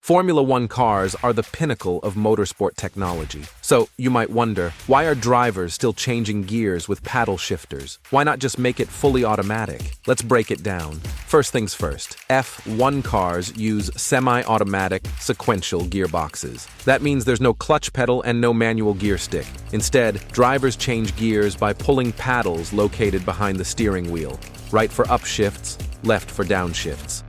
Formula One cars are the pinnacle of motorsport technology. So, you might wonder, why are drivers still changing gears with paddle shifters? Why not just make it fully automatic? Let's break it down. First things first, F1 cars use semi-automatic sequential gearboxes. That means there's no clutch pedal and no manual gear stick. Instead, drivers change gears by pulling paddles located behind the steering wheel, right for upshifts, left for downshifts.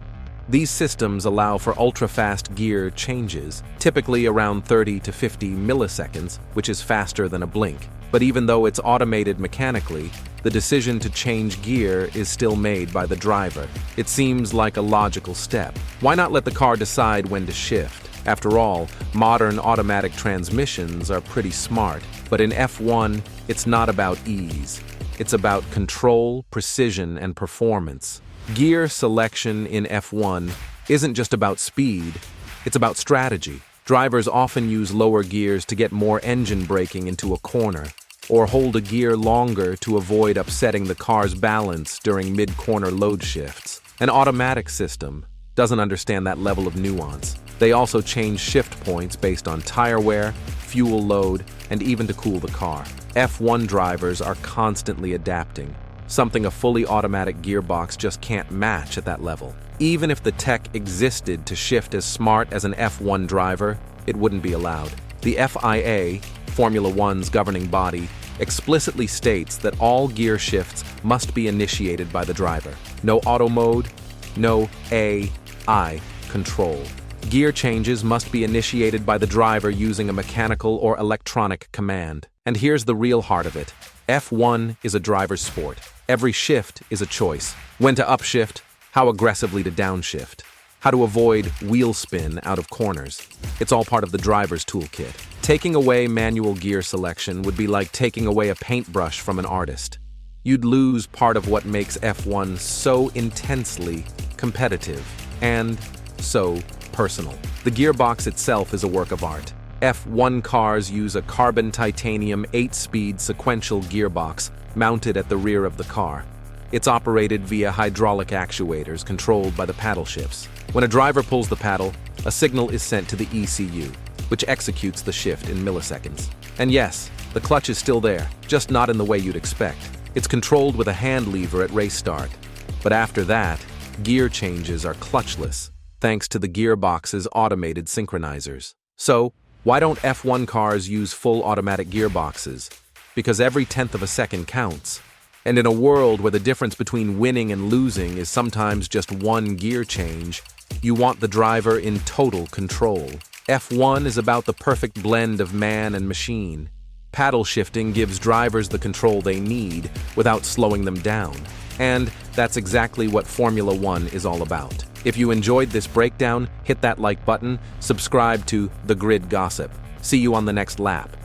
These systems allow for ultra-fast gear changes, typically around 30 to 50 milliseconds, which is faster than a blink. But even though it's automated mechanically, the decision to change gear is still made by the driver. It seems like a logical step. Why not let the car decide when to shift? After all, modern automatic transmissions are pretty smart. But in F1, it's not about ease. It's about control, precision, and performance. Gear selection in F1 isn't just about speed, it's about strategy. Drivers often use lower gears to get more engine braking into a corner, or hold a gear longer to avoid upsetting the car's balance during mid-corner load shifts. An automatic system doesn't understand that level of nuance. They also change shift points based on tire wear, fuel load, and even to cool the car. F1 drivers are constantly adapting, something a fully automatic gearbox just can't match at that level. Even if the tech existed to shift as smart as an F1 driver, it wouldn't be allowed. The FIA, Formula One's governing body, explicitly states that all gear shifts must be initiated by the driver. No auto mode, no AI control. Gear changes must be initiated by the driver using a mechanical or electronic command. And here's the real heart of it. F1 is a driver's sport. Every shift is a choice. When to upshift, how aggressively to downshift, how to avoid wheel spin out of corners. It's all part of the driver's toolkit. Taking away manual gear selection would be like taking away a paintbrush from an artist. You'd lose part of what makes F1 so intensely competitive and so personal. The gearbox itself is a work of art. F1 cars use a carbon titanium 8-speed sequential gearbox mounted at the rear of the car. It's operated via hydraulic actuators controlled by the paddle shifts. When a driver pulls the paddle, a signal is sent to the ECU, which executes the shift in milliseconds. And yes, the clutch is still there, just not in the way you'd expect. It's controlled with a hand lever at race start. But after that, gear changes are clutchless, thanks to the gearbox's automated synchronizers. So, why don't F1 cars use full automatic gearboxes? Because every tenth of a second counts. And in a world where the difference between winning and losing is sometimes just one gear change, you want the driver in total control. F1 is about the perfect blend of man and machine. Paddle shifting gives drivers the control they need without slowing them down. And that's exactly what Formula One is all about. If you enjoyed this breakdown, hit that like button, subscribe to The Grid Gossip. See you on the next lap.